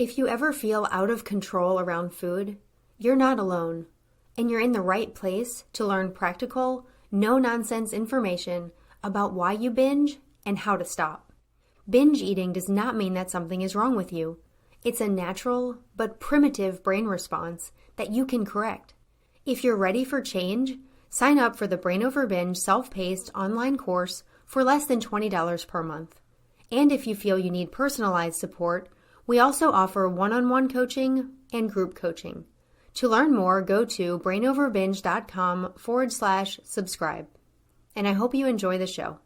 If you ever feel out of control around food, you're not alone, and you're in the right place to learn practical, no-nonsense information about why you binge and how to stop. Binge eating does not mean that something is wrong with you. It's a natural but primitive brain response that you can correct. If you're ready for change, sign up for the Brain Over Binge self-paced online course for less than $20 per month. And if you feel you need personalized support, we also offer one-on-one coaching and group coaching. To learn more, go to brainoverbinge.com/subscribe. And I hope you enjoy the show.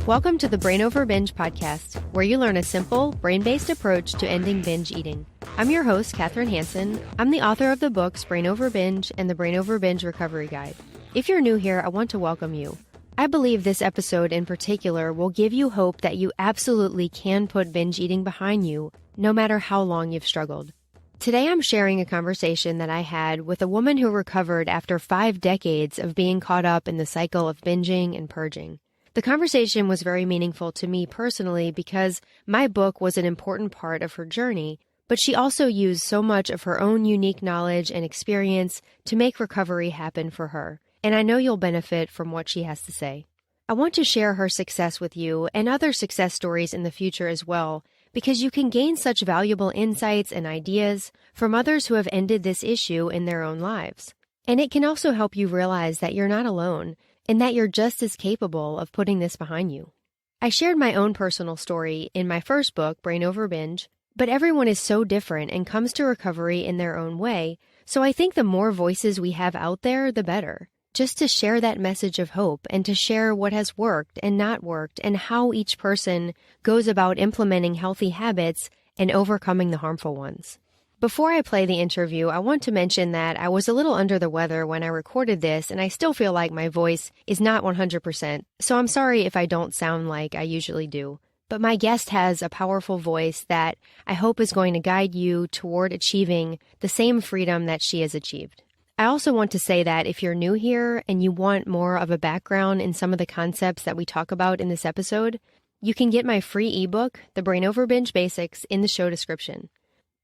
Welcome to the Brain Over Binge podcast, where you learn a simple, brain-based approach to ending binge eating. I'm your host, Katherine Hansen. I'm the author of the books Brain Over Binge and the Brain Over Binge Recovery Guide. If you're new here, I want to welcome you. I believe this episode in particular will give you hope that you absolutely can put binge eating behind you, no matter how long you've struggled. Today I'm sharing a conversation that I had with a woman who recovered after 5 decades of being caught up in the cycle of binging and purging. The conversation was very meaningful to me personally because my book was an important part of her journey, but she also used so much of her own unique knowledge and experience to make recovery happen for her. And I know you'll benefit from what she has to say. I want to share her success with you and other success stories in the future as well, because you can gain such valuable insights and ideas from others who have ended this issue in their own lives. And it can also help you realize that you're not alone and that you're just as capable of putting this behind you. I shared my own personal story in my first book, Brain Over Binge, but everyone is so different and comes to recovery in their own way, so I think the more voices we have out there, the better. Just to share that message of hope and to share what has worked and not worked and how each person goes about implementing healthy habits and overcoming the harmful ones. Before I play the interview, I want to mention that I was a little under the weather when I recorded this, and I still feel like my voice is not 100%, so I'm sorry if I don't sound like I usually do. But my guest has a powerful voice that I hope is going to guide you toward achieving the same freedom that she has achieved. I also want to say that if you're new here and you want more of a background in some of the concepts that we talk about in this episode, you can get my free ebook, The Brain Over Binge Basics, in the show description.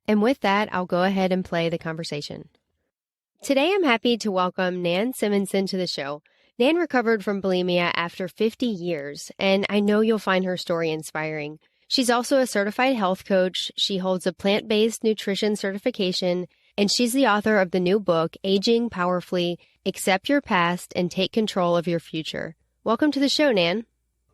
And with that, I'll go ahead and play the conversation. Today, I'm happy to welcome Nan Simonsen to the show. Nan recovered from bulimia after 50 years, and I know you'll find her story inspiring. She's also a certified health coach. She holds a plant-based nutrition certification, and she's the author of the new book, Aging Powerfully, Accept Your Past and Take Control of Your Future. Welcome to the show, Nan.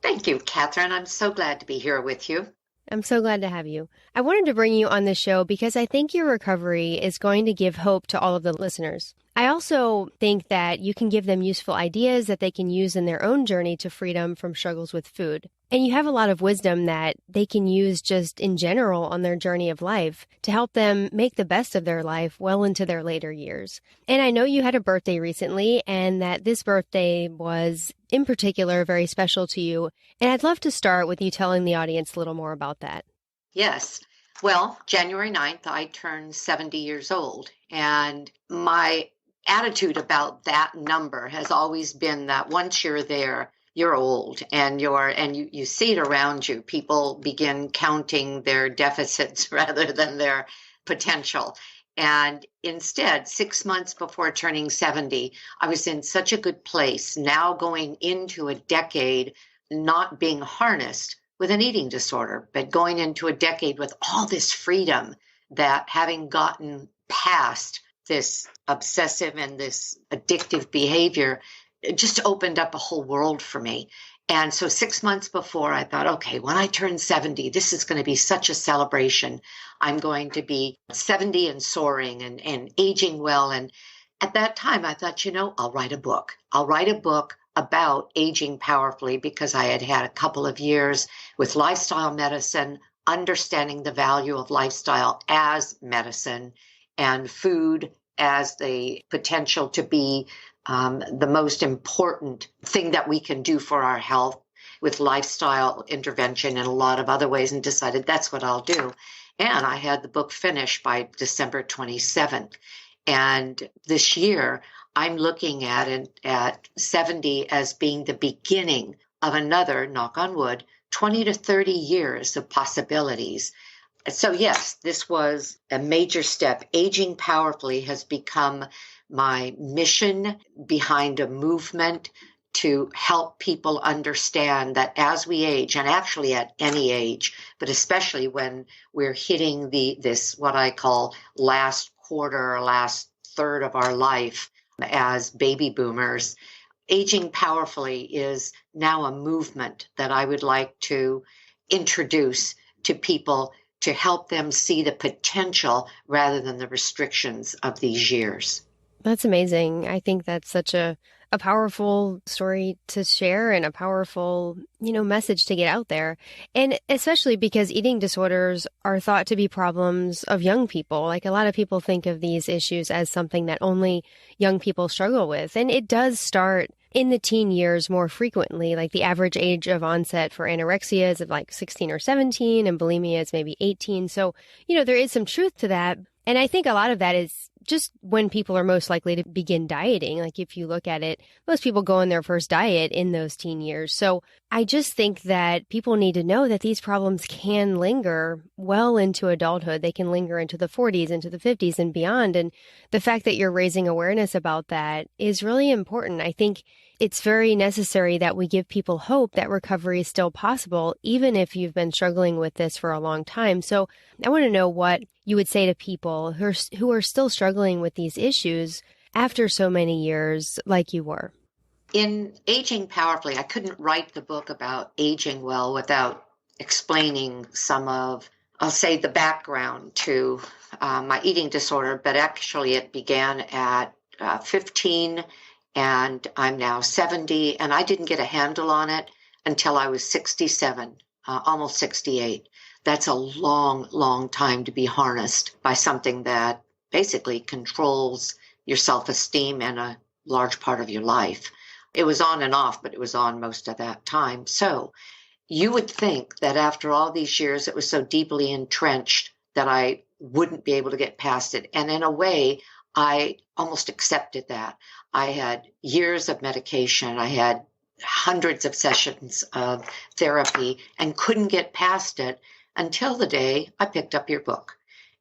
Thank you, Katherine. I'm so glad to be here with you. I'm so glad to have you. I wanted to bring you on the show because I think your recovery is going to give hope to all of the listeners. I also think that you can give them useful ideas that they can use in their own journey to freedom from struggles with food. And you have a lot of wisdom that they can use just in general on their journey of life to help them make the best of their life well into their later years. And I know you had a birthday recently and that this birthday was, in particular, very special to you. And I'd love to start with you telling the audience a little more about that. Yes. Well, January 9th, I turned 70 years old. And my attitude about that number has always been that once you're there, you're old and you see it around you. People begin counting their deficits rather than their potential. And instead, 6 months before turning 70, I was in such a good place, now going into a decade not being harnessed with an eating disorder, but going into a decade with all this freedom that having gotten past this obsessive and this addictive behavior, it just opened up a whole world for me. And so 6 months before, I thought, okay, when I turn 70, this is going to be such a celebration. I'm going to be 70 and soaring and aging well. And at that time, I thought, I'll write a book. I'll write a book about aging powerfully because I had had a couple of years with lifestyle medicine, understanding the value of lifestyle as medicine and food as the potential to be the most important thing that we can do for our health with lifestyle intervention and a lot of other ways, and decided that's what I'll do. And I had the book finished by December 27th. And this year, I'm looking at 70 as being the beginning of another, knock on wood, 20 to 30 years of possibilities. So yes, this was a major step. Aging Powerfully has become my mission behind a movement to help people understand that as we age, and actually at any age, but especially when we're hitting this what I call last quarter or last third of our life as baby boomers, Aging Powerfully is now a movement that I would like to introduce to people to help them see the potential rather than the restrictions of these years. That's amazing. I think that's such a powerful story to share and a powerful, message to get out there. And especially because eating disorders are thought to be problems of young people. Like a lot of people think of these issues as something that only young people struggle with. And it does start in the teen years more frequently. Like the average age of onset for anorexia is like 16 or 17 and bulimia is maybe 18. So, there is some truth to that. And I think a lot of that is just when people are most likely to begin dieting. Like if you look at it, most people go on their first diet in those teen years. So I just think that people need to know that these problems can linger well into adulthood. They can linger into the 40s, into the 50s and beyond. And the fact that you're raising awareness about that is really important. I think it's very necessary that we give people hope that recovery is still possible, even if you've been struggling with this for a long time. So I want to know what you would say to people who are still struggling with these issues after so many years like you were. In Aging Powerfully, I couldn't write the book about aging well without explaining some of, I'll say, the background to my eating disorder, but actually it began at 15 and I'm now 70, and I didn't get a handle on it until I was 67, almost 68. That's a long, long time to be harnessed by something that basically controls your self-esteem and a large part of your life. It was on and off, but it was on most of that time. So you would think that after all these years, it was so deeply entrenched that I wouldn't be able to get past it. And in a way, I almost accepted that. I had years of medication. I had hundreds of sessions of therapy and couldn't get past it until the day I picked up your book.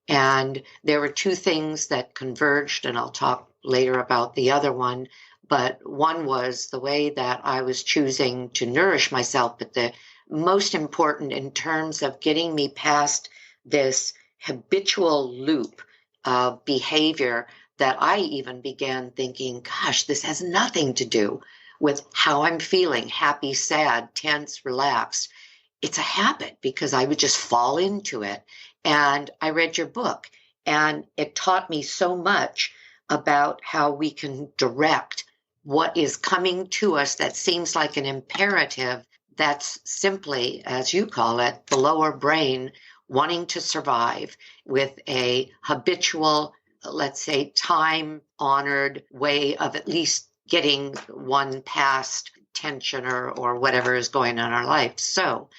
And there were two things that converged, and I'll talk later about the other one. But one was the way that I was choosing to nourish myself, but the most important in terms of getting me past this habitual loop of behavior that I even began thinking, gosh, this has nothing to do with how I'm feeling, happy, sad, tense, relaxed. It's a habit because I would just fall into it. And I read your book, and it taught me so much about how we can direct what is coming to us that seems like an imperative that's simply, as you call it, the lower brain wanting to survive with a habitual, let's say, time-honored way of at least getting one past tension or whatever is going on in our life. So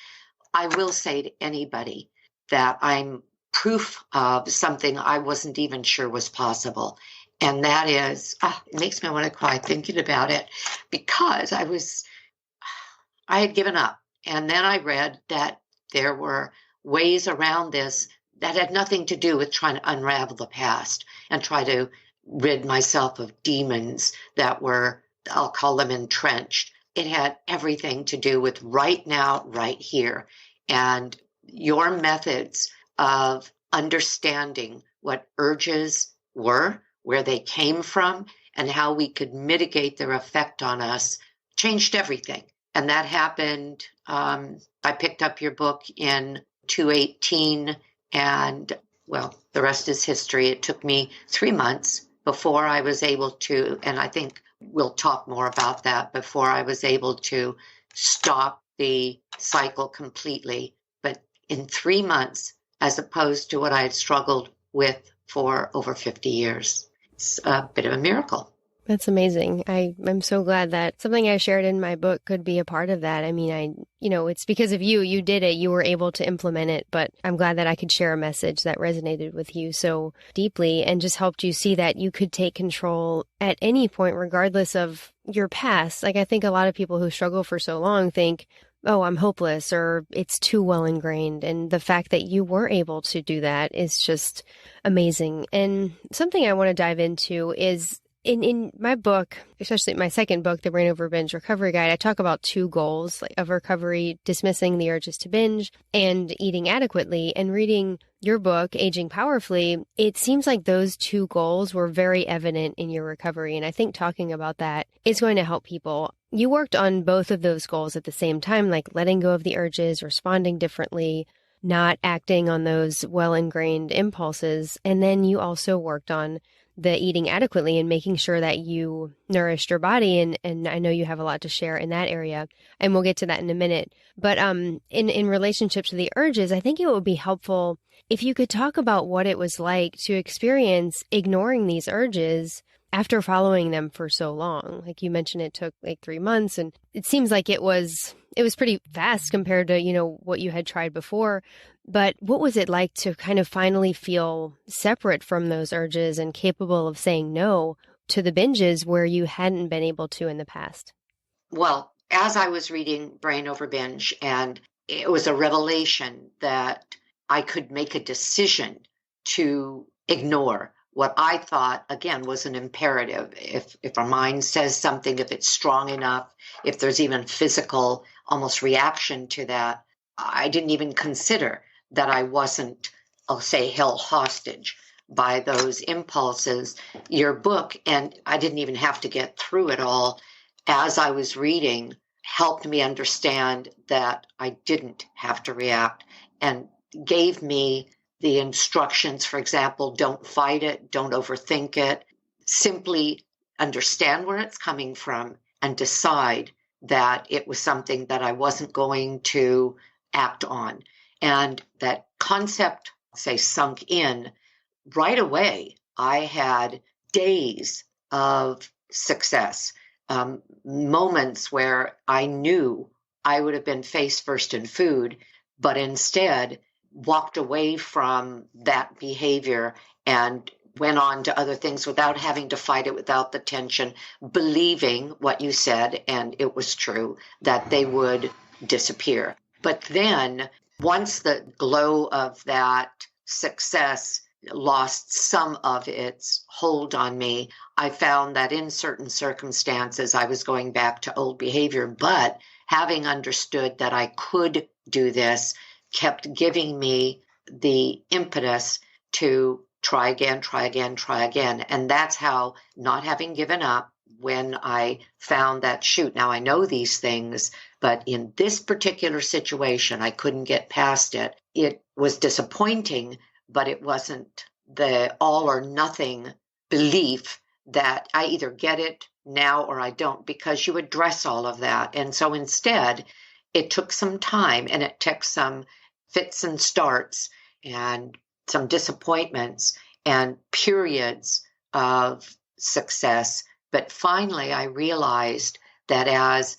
I will say to anybody that I'm proof of something I wasn't even sure was possible. And that is, it makes me want to cry thinking about it, because I had given up. And then I read that there were ways around this that had nothing to do with trying to unravel the past and try to rid myself of demons that were, I'll call them, entrenched. It had everything to do with right now, right here. And your methods of understanding what urges were, where they came from, and how we could mitigate their effect on us changed everything. And that happened. I picked up your book in 2018, and well, the rest is history. It took me 3 months before I was able to, and I think we'll talk more about that, before I was able to stop the cycle completely. But in 3 months, as opposed to what I had struggled with for over 50 years. It's a bit of a miracle. That's amazing. I'm so glad that something I shared in my book could be a part of that. I mean, it's because of you. You did it. You were able to implement it. But I'm glad that I could share a message that resonated with you so deeply and just helped you see that you could take control at any point, regardless of your past. Like, I think a lot of people who struggle for so long think, oh, I'm hopeless or it's too well ingrained. And the fact that you were able to do that is just amazing. And something I want to dive into is in my book, especially my second book, The Brain Over Binge Recovery Guide, I talk about two goals of recovery: dismissing the urges to binge and eating adequately. And reading your book, Aging Powerfully, it seems like those two goals were very evident in your recovery. And I think talking about that is going to help people. You worked on both of those goals at the same time, like letting go of the urges, responding differently, not acting on those well-ingrained impulses. And then you also worked on the eating adequately and making sure that you nourished your body. And I know you have a lot to share in that area, and we'll get to that in a minute. But in relationship to the urges, I think it would be helpful if you could talk about what it was like to experience ignoring these urges after following them for so long. Like you mentioned, it took like 3 months, and it seems like it was pretty fast compared to, what you had tried before. But what was it like to kind of finally feel separate from those urges and capable of saying no to the binges where you hadn't been able to in the past? Well, as I was reading Brain Over Binge, and it was a revelation that I could make a decision to ignore what I thought, again, was an imperative. If our mind says something, if it's strong enough, if there's even physical almost reaction to that, I didn't even consider that I wasn't, I'll say, held hostage by those impulses. Your book, and I didn't even have to get through it all, as I was reading, helped me understand that I didn't have to react, and gave me the instructions. For example, don't fight it, don't overthink it, simply understand where it's coming from and decide that it was something that I wasn't going to act on. And that concept, say, sunk in right away. I had days of success, moments where I knew I would have been face first in food, but instead walked away from that behavior and went on to other things without having to fight it, without the tension, believing what you said, and it was true, that they would disappear. But then once the glow of that success lost some of its hold on me, I found that in certain circumstances I was going back to old behavior, but having understood that I could do this kept giving me the impetus to try again, try again, try again. And that's how, not having given up, when I found that, shoot, now I know these things, but in this particular situation, I couldn't get past it. It was disappointing, but it wasn't the all or nothing belief that I either get it now or I don't, because you address all of that. And so instead, it took some time, and it took some fits and starts and some disappointments and periods of success. But finally, I realized that as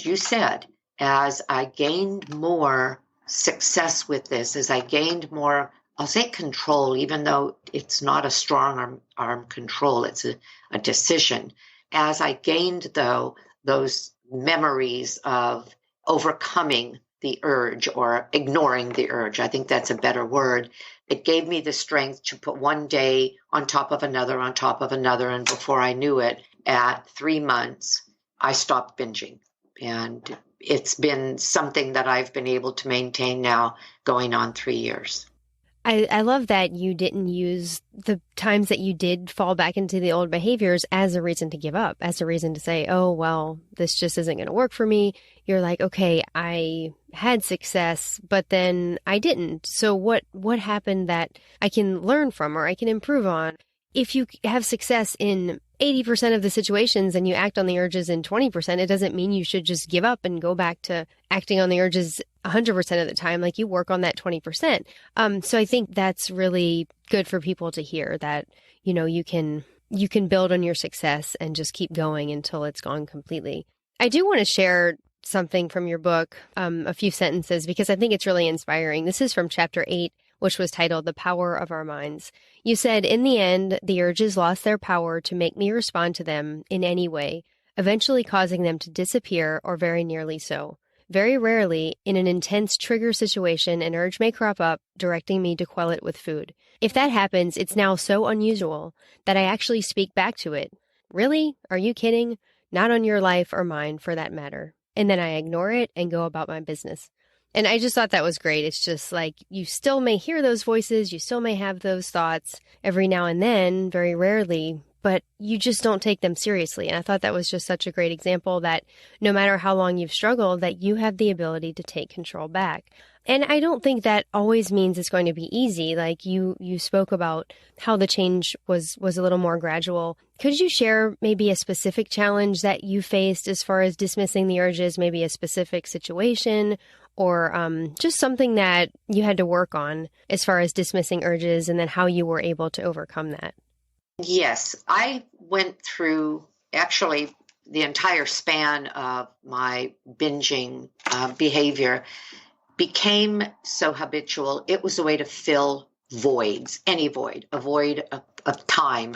you said, as I gained more success with this, as I gained more, I'll say control, even though it's not a strong arm control, it's a decision. As I gained, though, those memories of overcoming the urge or ignoring the urge, I think that's a better word. It gave me the strength to put one day on top of another, on top of another. And before I knew it, at 3 months, I stopped binging. And it's been something that I've been able to maintain now going on 3 years. I love that you didn't use the times that you did fall back into the old behaviors as a reason to give up, as a reason to say, oh, well, this just isn't going to work for me. You're like, okay, I had success, but then I didn't. So what happened that I can learn from or I can improve on? If you have success in 80% of the situations and you act on the urges in 20%, it doesn't mean you should just give up and go back to acting on the urges 100% of the time. Like, you work on that 20%. So I think that's really good for people to hear, that, you can build on your success and just keep going until it's gone completely. I do want to share something from your book, a few sentences, because I think it's really inspiring. This is from chapter 8, which was titled The Power of Our Minds. You said, in the end, the urges lost their power to make me respond to them in any way. eventually causing them to disappear or very nearly so. Very rarely, in an intense trigger situation, an urge may crop up, directing me to quell it with food. If that happens, it's now so unusual that I actually speak back to it. Really? Are you kidding? Not on your life or mine, for that matter. And then I ignore it and go about my business. And I just thought that was great. It's just like you still may hear those voices, you still may have those thoughts every now and then, very rarely, but you just don't take them seriously. And I thought that was just such a great example that no matter how long you've struggled, that you have the ability to take control back. And I don't think that always means it's going to be easy. Like you spoke about how the change was a little more gradual. Could you share maybe a specific challenge that you faced as far as dismissing the urges, maybe a specific situation, or just something that you had to work on as far as dismissing urges, and then how you were able to overcome that? Yes, I went through actually the entire span of my binging behavior became so habitual. It was a way to fill voids, any void, a void of time.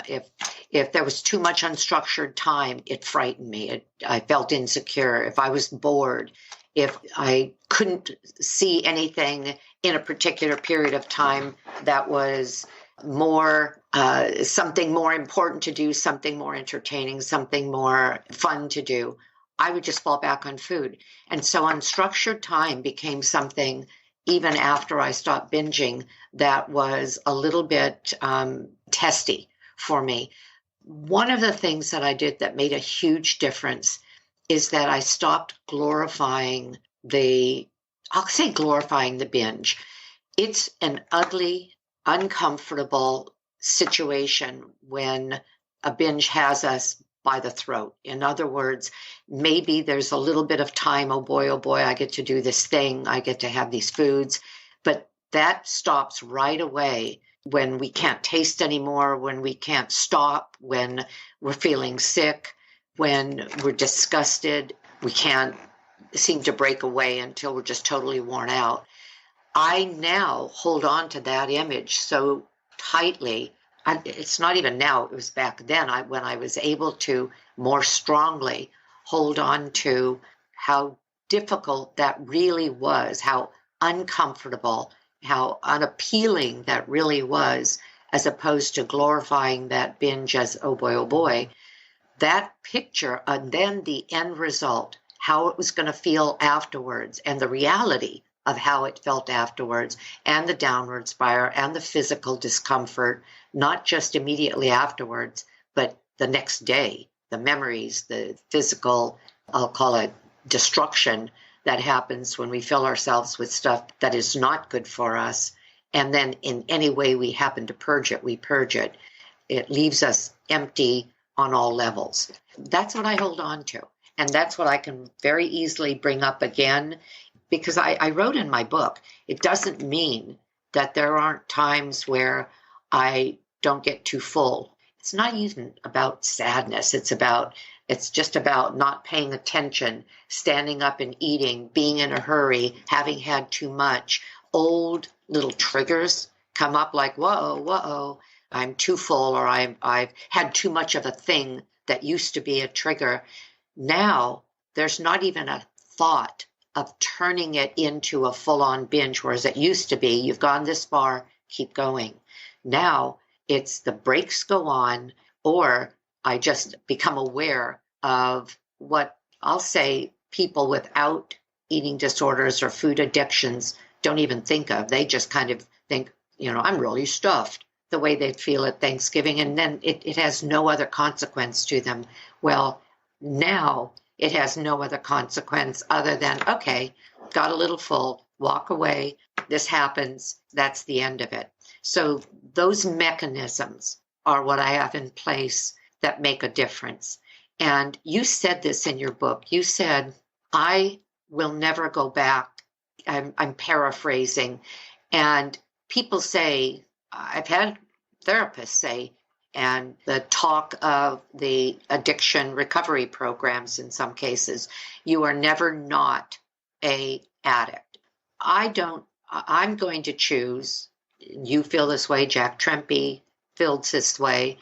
If there was too much unstructured time, it frightened me. I felt insecure. If I was bored, if I couldn't see anything in a particular period of time that was more something more important to do, something more entertaining, something more fun to do, I would just fall back on food. And so unstructured time became something, even after I stopped binging, that was a little bit testy for me. One of the things that I did that made a huge difference is that I stopped glorifying I'll say glorifying the binge. It's an ugly, uncomfortable situation when a binge has us by the throat. In other words, maybe there's a little bit of time, oh boy, I get to do this thing, I get to have these foods, but that stops right away when we can't taste anymore, when we can't stop, when we're feeling sick, when we're disgusted, we can't seem to break away until we're just totally worn out. I now hold on to that image so tightly. It's not even now, it was back then when I was able to more strongly hold on to how difficult that really was, how uncomfortable, how unappealing that really was, as opposed to glorifying that binge as, oh boy. That picture and then the end result, how it was going to feel afterwards, and the reality of how it felt afterwards, and the downward spiral and the physical discomfort, not just immediately afterwards, but the next day, the memories, the physical, I'll call it destruction that happens when we fill ourselves with stuff that is not good for us. And then in any way we happen to purge it, we purge it. It leaves us empty on all levels. That's what I hold on to. And that's what I can very easily bring up again, because I wrote in my book, it doesn't mean that there aren't times where I don't get too full. It's not even about sadness. It's just about not paying attention, standing up and eating, being in a hurry, having had too much. Old little triggers come up like, whoa, I'm too full, or I've had too much of a thing that used to be a trigger. Now there's not even a thought of turning it into a full-on binge, whereas it used to be, you've gone this far, keep going. Now it's the brakes go on, or I just become aware of what I'll say people without eating disorders or food addictions don't even think of. They just kind of think, I'm really stuffed, the way they feel at Thanksgiving, and then it has no other consequence to them. Well, now it has no other consequence other than, okay, got a little full, walk away, this happens, that's the end of it. So those mechanisms are what I have in place that make a difference. And you said this in your book. You said, I will never go back. I'm paraphrasing. And people say, I've had therapists say, and the talk of the addiction recovery programs in some cases, you are never not an addict. I'm going to choose, you feel this way, Jack Trempe feels this way,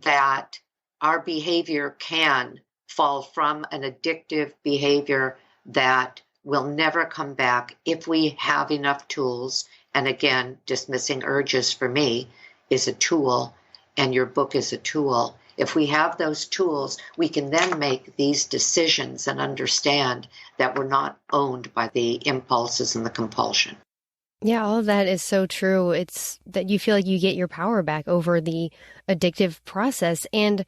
that our behavior can fall from an addictive behavior that will never come back if we have enough tools. And again, dismissing urges for me is a tool, and your book is a tool. If we have those tools, we can then make these decisions and understand that we're not owned by the impulses and the compulsion. Yeah, all of that is so true. It's that you feel like you get your power back over the addictive process. And,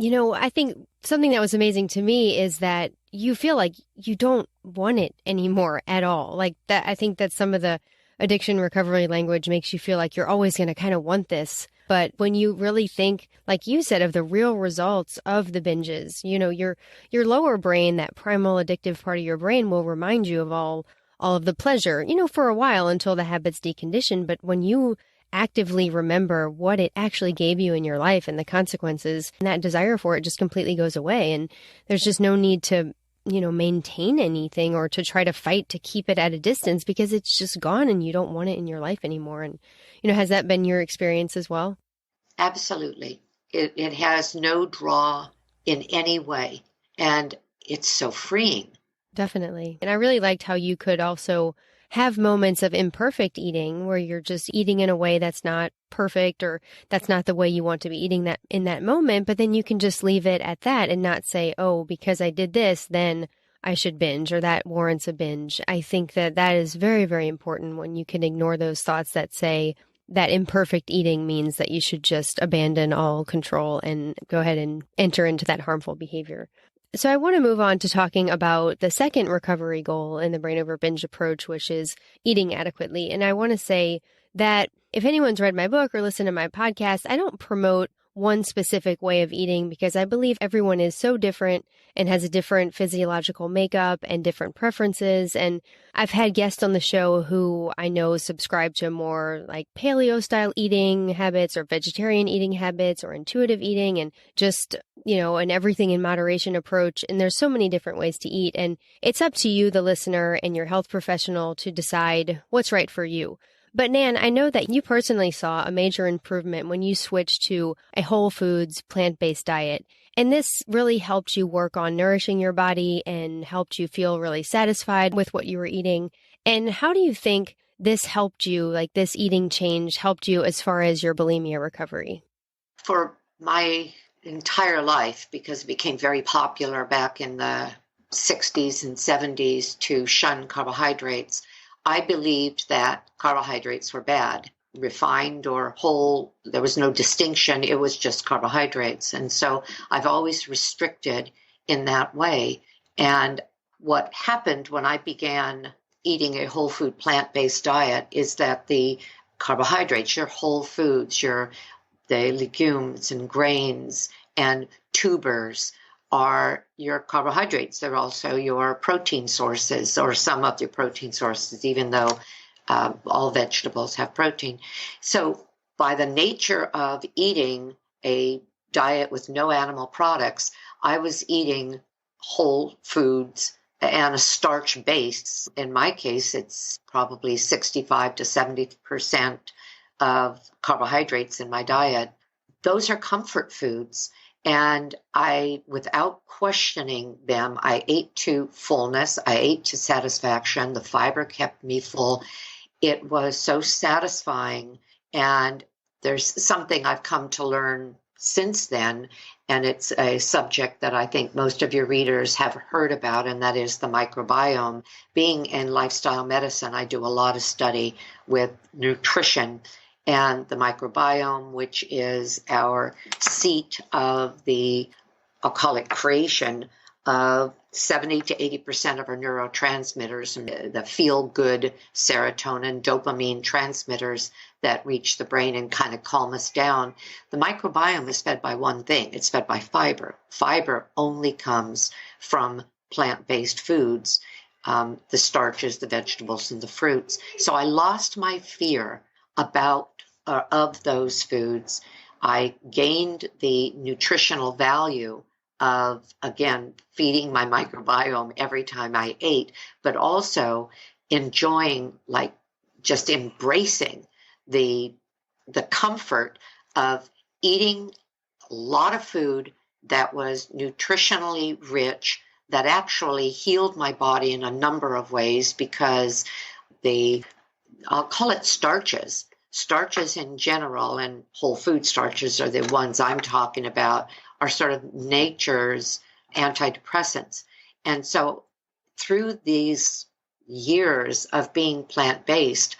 I think something that was amazing to me is that you feel like you don't want it anymore at all. Like that, I think that some of the addiction recovery language makes you feel like you're always going to kind of want this. But when you really think, like you said, of the real results of the binges, your lower brain, that primal addictive part of your brain will remind you of all of the pleasure, for a while until the habits decondition. But when you actively remember what it actually gave you in your life and the consequences, and that desire for it just completely goes away. And there's just no need to, maintain anything or to try to fight to keep it at a distance, because it's just gone and you don't want it in your life anymore. And, has that been your experience as well? Absolutely. It has no draw in any way. And it's so freeing. Definitely. And I really liked how you could also have moments of imperfect eating where you're just eating in a way that's not perfect, or that's not the way you want to be eating that in that moment. But then you can just leave it at that and not say, oh, because I did this, then I should binge, or that warrants a binge. I think that that is very, very important when you can ignore those thoughts that say that imperfect eating means that you should just abandon all control and go ahead and enter into that harmful behavior. So I want to move on to talking about the second recovery goal in the Brain Over Binge approach, which is eating adequately. And I want to say that if anyone's read my book or listened to my podcast, I don't promote one specific way of eating, because I believe everyone is so different and has a different physiological makeup and different preferences. And I've had guests on the show who I know subscribe to more like paleo style eating habits or vegetarian eating habits or intuitive eating, and just, an everything in moderation approach. And there's so many different ways to eat. And it's up to you, the listener, and your health professional to decide what's right for you. But Nan, I know that you personally saw a major improvement when you switched to a whole foods, plant-based diet. And this really helped you work on nourishing your body and helped you feel really satisfied with what you were eating. And how do you think this helped you, like this eating change helped you as far as your bulimia recovery? For my entire life, because it became very popular back in the 60s and 70s to shun carbohydrates, I believed that carbohydrates were bad, refined or whole. There was no distinction. It was just carbohydrates. And so I've always restricted in that way. And what happened when I began eating a whole food plant-based diet is that the carbohydrates, your whole foods, the legumes and grains and tubers, are your carbohydrates. They're also your protein sources, or some of your protein sources, even though all vegetables have protein. So by the nature of eating a diet with no animal products, I was eating whole foods and a starch base. In my case, it's probably 65 to 70% of carbohydrates in my diet. Those are comfort foods. And I, without questioning them, I ate to fullness. I ate to satisfaction. The fiber kept me full. It was so satisfying. And there's something I've come to learn since then, and it's a subject that I think most of your readers have heard about, and that is the microbiome. Being in lifestyle medicine, I do a lot of study with nutrition and the microbiome, which is our seat of I'll call it creation of 70 to 80% of our neurotransmitters, the feel-good serotonin, dopamine transmitters that reach the brain and kind of calm us down. The microbiome is fed by one thing. It's fed by fiber. Fiber only comes from plant-based foods, the starches, the vegetables, and the fruits. So I lost my fear of those foods. I gained the nutritional value of, again, feeding my microbiome every time I ate, but also enjoying, like, just embracing the comfort of eating a lot of food that was nutritionally rich, that actually healed my body in a number of ways because I'll call it starches. Starches in general, and whole food starches are the ones I'm talking about, are sort of nature's antidepressants. And so through these years of being plant-based,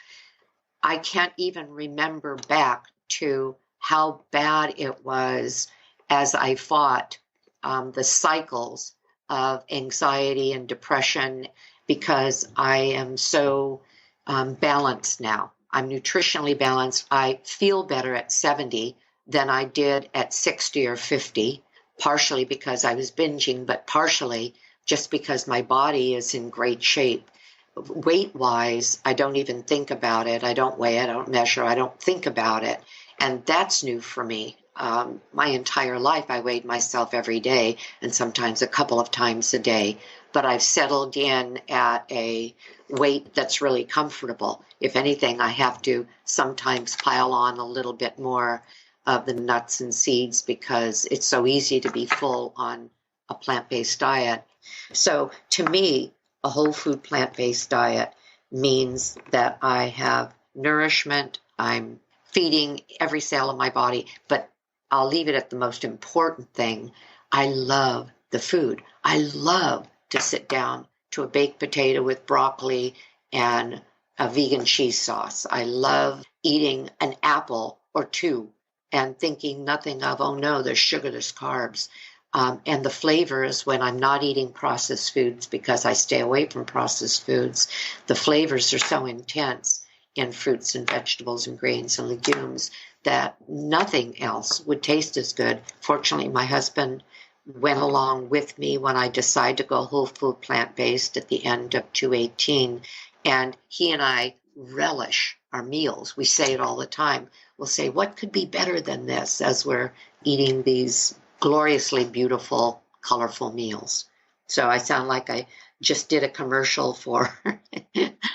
I can't even remember back to how bad it was as I fought the cycles of anxiety and depression, because I am so balanced now. I'm nutritionally balanced. I feel better at 70 than I did at 60 or 50, partially because I was binging, but partially just because my body is in great shape. Weight-wise, I don't even think about it. I don't weigh it, I don't measure, I don't think about it. And that's new for me. My entire life, I weighed myself every day and sometimes a couple of times a day. But I've settled in at a weight that's really comfortable. If anything, I have to sometimes pile on a little bit more of the nuts and seeds because it's so easy to be full on a plant-based diet. So to me, a whole food plant-based diet means that I have nourishment, I'm feeding every cell of my body, but I'll leave it at the most important thing. I love the food. I love to sit down to a baked potato with broccoli and a vegan cheese sauce. I love eating an apple or two and thinking nothing of, oh no, there's sugar, there's carbs. And the flavors, when I'm not eating processed foods, because I stay away from processed foods, the flavors are so intense in fruits and vegetables and grains and legumes that nothing else would taste as good. Fortunately, my husband went along with me when I decided to go whole food plant-based at the end of 2018, and he and I relish our meals. We say it all the time. We'll say, what could be better than this, as we're eating these gloriously beautiful, colorful meals. So I sound like I just did a commercial for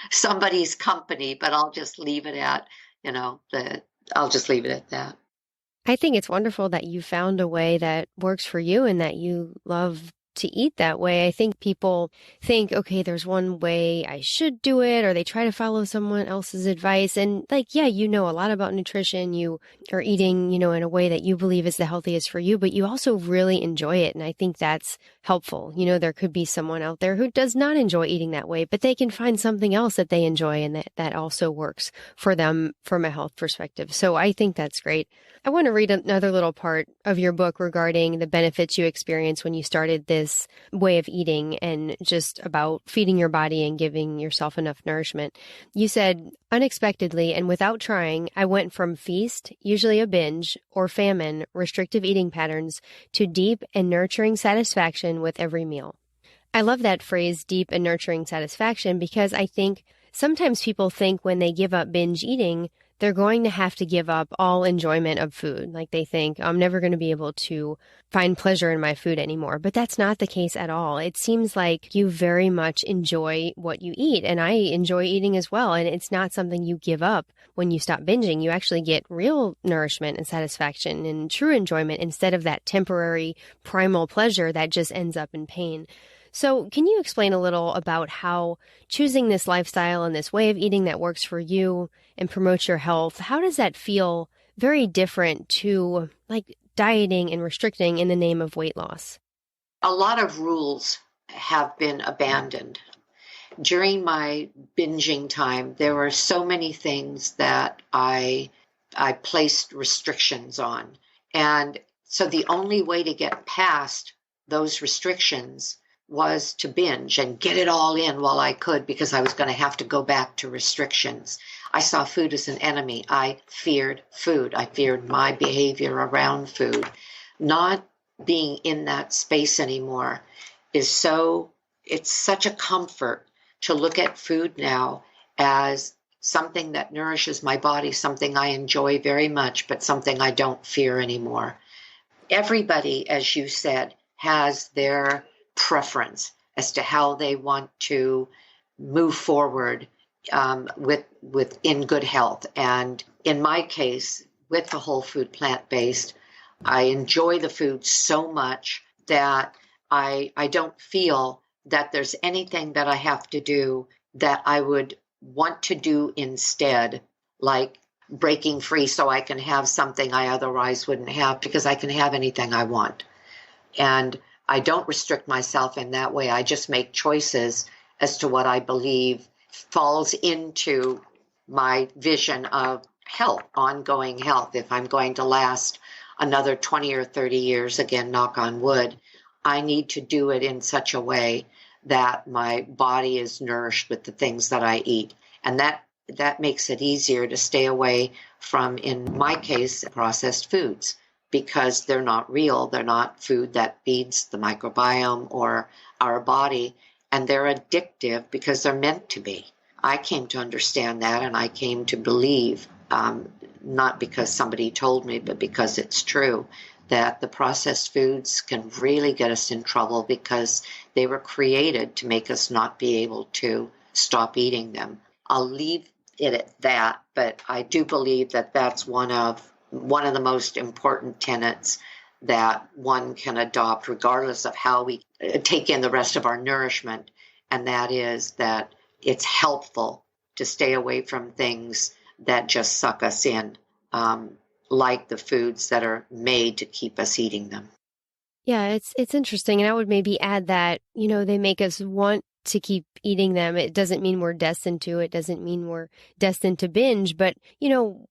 somebody's company, but I'll just leave it at, I'll just leave it at that. I think it's wonderful that you found a way that works for you and that you love to eat that way. I think people think, okay, there's one way I should do it, or they try to follow someone else's advice. And yeah, you know a lot about nutrition. You are eating, in a way that you believe is the healthiest for you, but you also really enjoy it. And I think that's helpful. There could be someone out there who does not enjoy eating that way, but they can find something else that they enjoy and that also works for them from a health perspective. So I think that's great. I want to read another little part of your book regarding the benefits you experienced when you started this way of eating and just about feeding your body and giving yourself enough nourishment. You said, unexpectedly and without trying, I went from feast, usually a binge, or famine, restrictive eating patterns, to deep and nurturing satisfaction with every meal. I love that phrase, deep and nurturing satisfaction, because I think sometimes people think when they give up binge eating, they're going to have to give up all enjoyment of food. Like they think, I'm never going to be able to find pleasure in my food anymore. But that's not the case at all. It seems like you very much enjoy what you eat. And I enjoy eating as well. And it's not something you give up when you stop binging. You actually get real nourishment and satisfaction and true enjoyment instead of that temporary primal pleasure that just ends up in pain. So can you explain a little about how choosing this lifestyle and this way of eating that works for you and promotes your health, how does that feel very different to dieting and restricting in the name of weight loss? A lot of rules have been abandoned. During my binging time, there were so many things that I placed restrictions on. And so the only way to get past those restrictions was to binge and get it all in while I could, because I was going to have to go back to restrictions. I saw food as an enemy. I feared food. I feared my behavior around food. Not being in that space anymore it's such a comfort to look at food now as something that nourishes my body, something I enjoy very much, but something I don't fear anymore. Everybody, as you said, has their preference as to how they want to move forward with in good health. And in my case, with the whole food plant-based, I enjoy the food so much that I don't feel that there's anything that I have to do that I would want to do instead, like breaking free so I can have something I otherwise wouldn't have, because I can have anything I want. And I don't restrict myself in that way. I just make choices as to what I believe falls into my vision of health, ongoing health. If I'm going to last another 20 or 30 years, again, knock on wood, I need to do it in such a way that my body is nourished with the things that I eat. And that makes it easier to stay away from, in my case, processed foods, because they're not real. They're not food that feeds the microbiome or our body, and they're addictive because they're meant to be. I came to understand that, and I came to believe, not because somebody told me, but because it's true, that the processed foods can really get us in trouble because they were created to make us not be able to stop eating them. I'll leave it at that, but I do believe that that's one of the most important tenets that one can adopt regardless of how we take in the rest of our nourishment, and that is that it's helpful to stay away from things that just suck us in, like the foods that are made to keep us eating them. Yeah, it's interesting. And I would maybe add that, they make us want to keep eating them. It doesn't mean we're destined to. It doesn't mean we're destined to binge. But,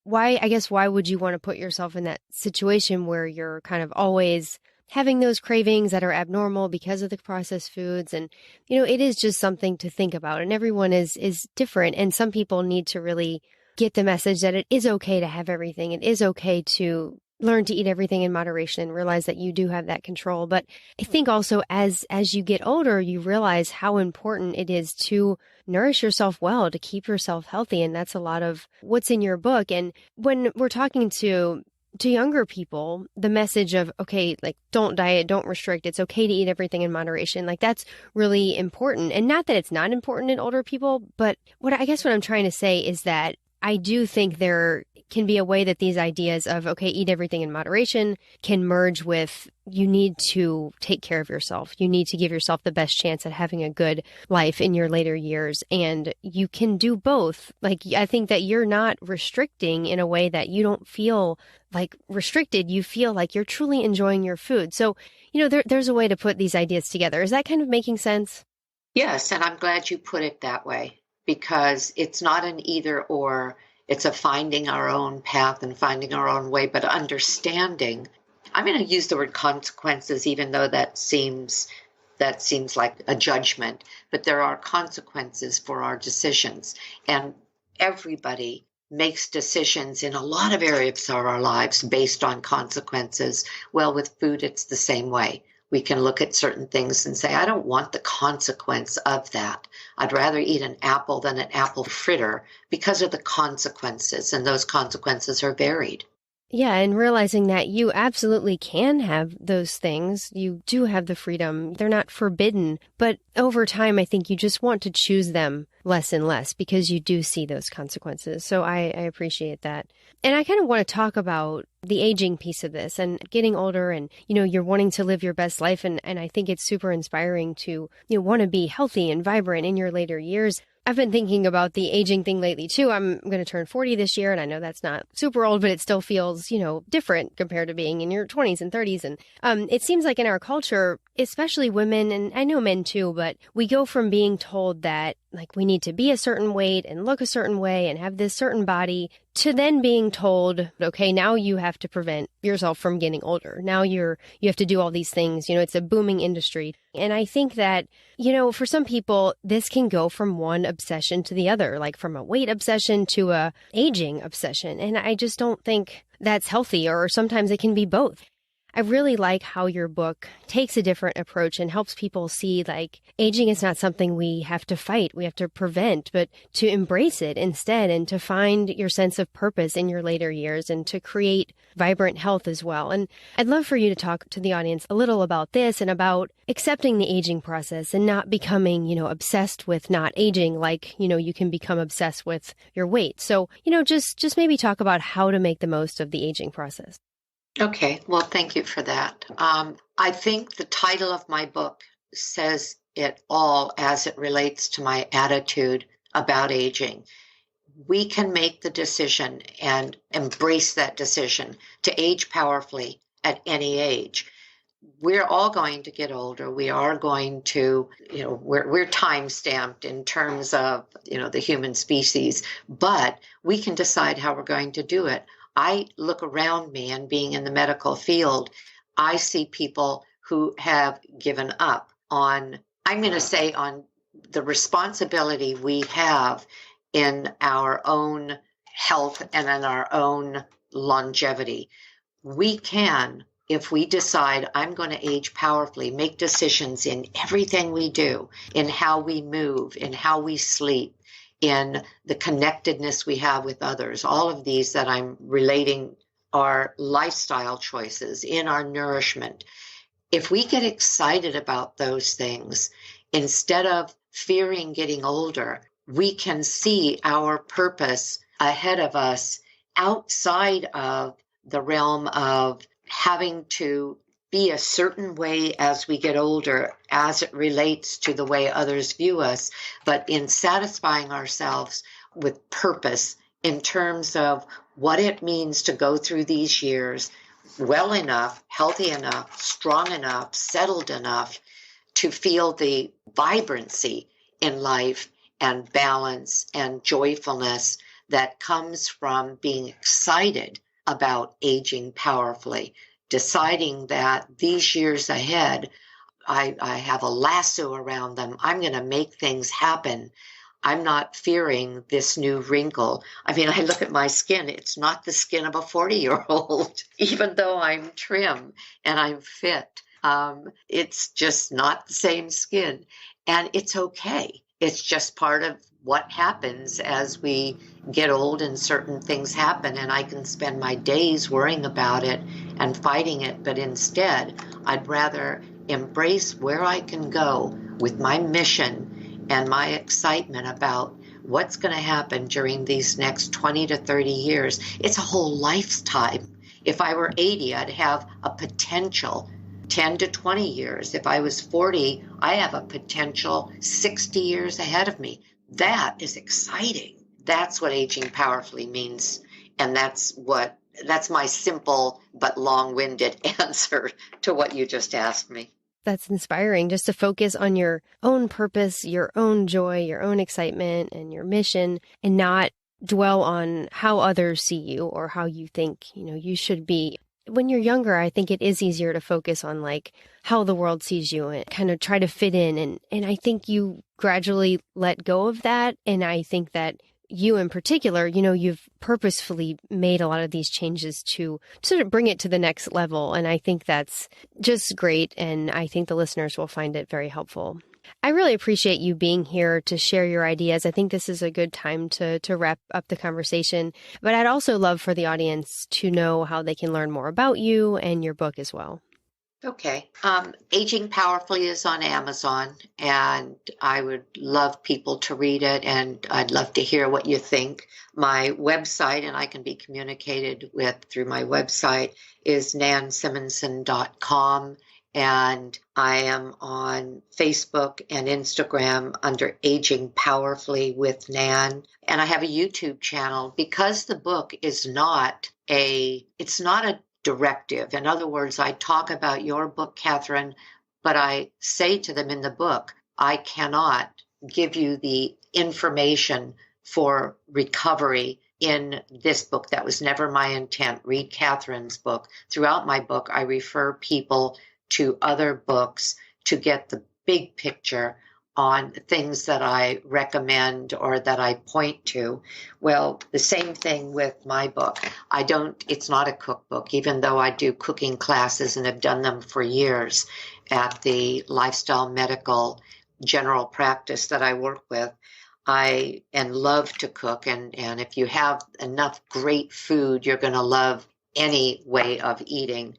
why would you want to put yourself in that situation where you're kind of always having those cravings that are abnormal because of the processed foods? And, it is just something to think about. And everyone is different. And some people need to really get the message that it is okay to have everything. It is okay to learn to eat everything in moderation and realize that you do have that control. But I think also as you get older, you realize how important it is to nourish yourself well, to keep yourself healthy. And that's a lot of what's in your book. And when we're talking to younger people, the message of, okay, like, don't diet, don't restrict. It's okay to eat everything in moderation. Like, that's really important. And not that it's not important in older people, but what I'm trying to say is that I do think there can be a way that these ideas of, okay, eat everything in moderation can merge with, you need to take care of yourself. You need to give yourself the best chance at having a good life in your later years. And you can do both. Like, I think that you're not restricting in a way that you don't feel like restricted. You feel like you're truly enjoying your food. So, there's a way to put these ideas together. Is that kind of making sense? Yes, and I'm glad you put it that way, because it's not an either or. It's a finding our own path and finding our own way, but understanding. I'm going to use the word consequences, even though that seems like a judgment, but there are consequences for our decisions. And everybody makes decisions in a lot of areas of our lives based on consequences. Well, with food, it's the same way. We can look at certain things and say, I don't want the consequence of that. I'd rather eat an apple than an apple fritter because of the consequences, and those consequences are varied. Yeah, and realizing that you absolutely can have those things. You do have the freedom. They're not forbidden. But over time, I think you just want to choose them less and less because you do see those consequences. So I appreciate that. And I kind of want to talk about the aging piece of this and getting older, and, you're wanting to live your best life. And I think it's super inspiring to, want to be healthy and vibrant in your later years. I've been thinking about the aging thing lately too. I'm going to turn 40 this year, and I know that's not super old, but it still feels, different compared to being in your 20s and 30s. And it seems like in our culture, especially women, and I know men too, but we go from being told that, like, we need to be a certain weight and look a certain way and have this certain body, to then being told, okay, now you have to prevent yourself from getting older. Now you have to do all these things. It's a booming industry. And I think that, for some people, this can go from one obsession to the other, like from a weight obsession to a aging obsession. And I just don't think that's healthy, or sometimes it can be both. I really like how your book takes a different approach and helps people see, like, aging is not something we have to fight, we have to prevent, but to embrace it instead, and to find your sense of purpose in your later years and to create vibrant health as well. And I'd love for you to talk to the audience a little about this and about accepting the aging process and not becoming, obsessed with not aging like, you can become obsessed with your weight. So, just maybe talk about how to make the most of the aging process. Okay, well, thank you for that. I think the title of my book says it all as it relates to my attitude about aging. We can make the decision and embrace that decision to age powerfully at any age. We're all going to get older. We are going to, we're time stamped in terms of, the human species, but we can decide how we're going to do it. I look around me, and being in the medical field, I see people who have given up on, I'm going to say, on the responsibility we have in our own health and in our own longevity. We can, if we decide I'm going to age powerfully, make decisions in everything we do, in how we move, in how we sleep, in the connectedness we have with others. All of these that I'm relating are lifestyle choices, in our nourishment. If we get excited about those things, instead of fearing getting older, we can see our purpose ahead of us outside of the realm of having to be a certain way as we get older, as it relates to the way others view us, but in satisfying ourselves with purpose in terms of what it means to go through these years well enough, healthy enough, strong enough, settled enough to feel the vibrancy in life and balance and joyfulness that comes from being excited about aging powerfully, deciding that these years ahead, I have a lasso around them. I'm going to make things happen. I'm not fearing this new wrinkle. I mean, I look at my skin. It's not the skin of a 40-year-old, even though I'm trim and I'm fit. It's just not the same skin. And it's okay. It's just part of what happens as we get old and certain things happen. And I can spend my days worrying about it and fighting it. But instead, I'd rather embrace where I can go with my mission and my excitement about what's going to happen during these next 20 to 30 years. It's a whole lifetime. If I were 80, I'd have a potential 10 to 20 years. If I was 40, I have a potential 60 years ahead of me. That is exciting. That's what aging powerfully means. And that's my simple but long-winded answer to what you just asked me. That's inspiring, just to focus on your own purpose, your own joy, your own excitement, and your mission, and not dwell on how others see you or how you think, you should be. When you're younger, I think it is easier to focus on like how the world sees you and kind of try to fit in. And I think you gradually let go of that. And I think that you in particular, you've purposefully made a lot of these changes to sort of bring it to the next level. And I think that's just great. And I think the listeners will find it very helpful. I really appreciate you being here to share your ideas. I think this is a good time to wrap up the conversation. But I'd also love for the audience to know how they can learn more about you and your book as well. Okay. Aging Powerfully is on Amazon, and I would love people to read it, and I'd love to hear what you think. My website, and I can be communicated with through my website, is nansimonsen.com, and I am on Facebook and Instagram under Aging Powerfully with Nan, and I have a YouTube channel. Because the book is it's not a directive. In other words, I talk about your book, Catherine, but I say to them in the book, I cannot give you the information for recovery in this book. That was never my intent. Read Catherine's book. Throughout my book, I refer people to other books to get the big picture on things that I recommend or that I point to. Well, the same thing with my book. It's not a cookbook, even though I do cooking classes and have done them for years at the lifestyle medical general practice that I work with. I love to cook, and if you have enough great food, you're going to love any way of eating.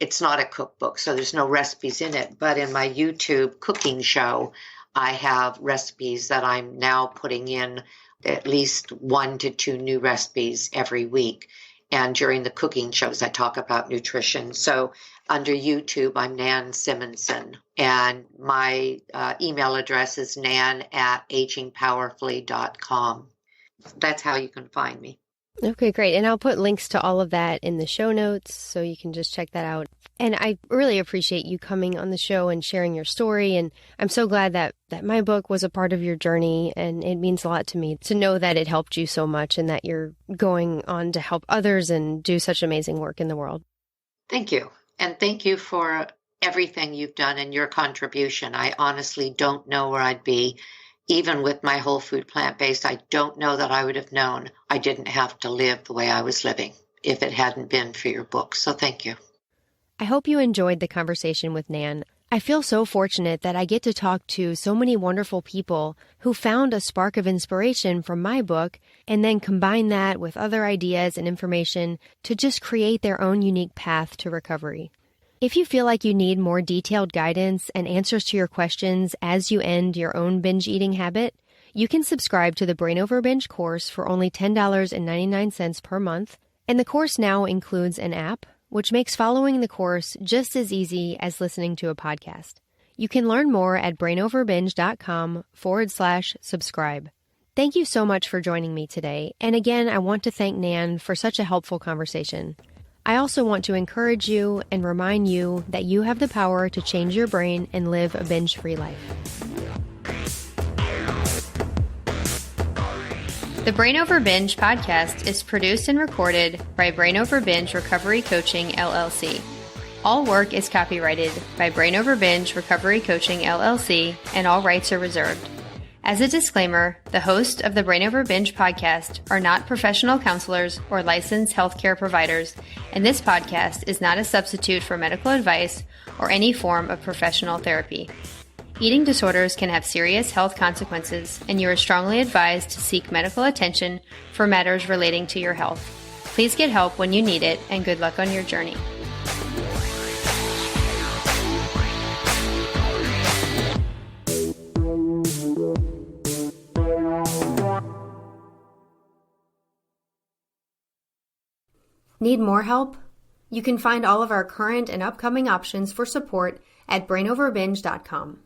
It's not a cookbook, so there's no recipes in it. But in my YouTube cooking show, I have recipes that I'm now putting in, at least 1 to 2 new recipes every week. And during the cooking shows, I talk about nutrition. So under YouTube, I'm Nan Simonsen. And my email address is nan@agingpowerfully.com. That's how you can find me. Okay, great. And I'll put links to all of that in the show notes so you can just check that out. And I really appreciate you coming on the show and sharing your story. And I'm so glad that my book was a part of your journey. And it means a lot to me to know that it helped you so much and that you're going on to help others and do such amazing work in the world. Thank you. And thank you for everything you've done and your contribution. I honestly don't know where I'd be. Even with my whole food plant-based, I don't know that I would have known I didn't have to live the way I was living if it hadn't been for your book. So thank you. I hope you enjoyed the conversation with Nan. I feel so fortunate that I get to talk to so many wonderful people who found a spark of inspiration from my book and then combine that with other ideas and information to just create their own unique path to recovery. If you feel like you need more detailed guidance and answers to your questions as you end your own binge eating habit, you can subscribe to the Brain Over Binge course for only $10.99 per month. And the course now includes an app, which makes following the course just as easy as listening to a podcast. You can learn more at brainoverbinge.com/subscribe. Thank you so much for joining me today. And again, I want to thank Nan for such a helpful conversation. I also want to encourage you and remind you that you have the power to change your brain and live a binge-free life. The Brain Over Binge podcast is produced and recorded by Brain Over Binge Recovery Coaching, LLC. All work is copyrighted by Brain Over Binge Recovery Coaching, LLC, and all rights are reserved. As a disclaimer, the hosts of the Brain Over Binge podcast are not professional counselors or licensed healthcare providers, and this podcast is not a substitute for medical advice or any form of professional therapy. Eating disorders can have serious health consequences, and you are strongly advised to seek medical attention for matters relating to your health. Please get help when you need it, and good luck on your journey. Need more help? You can find all of our current and upcoming options for support at brainoverbinge.com.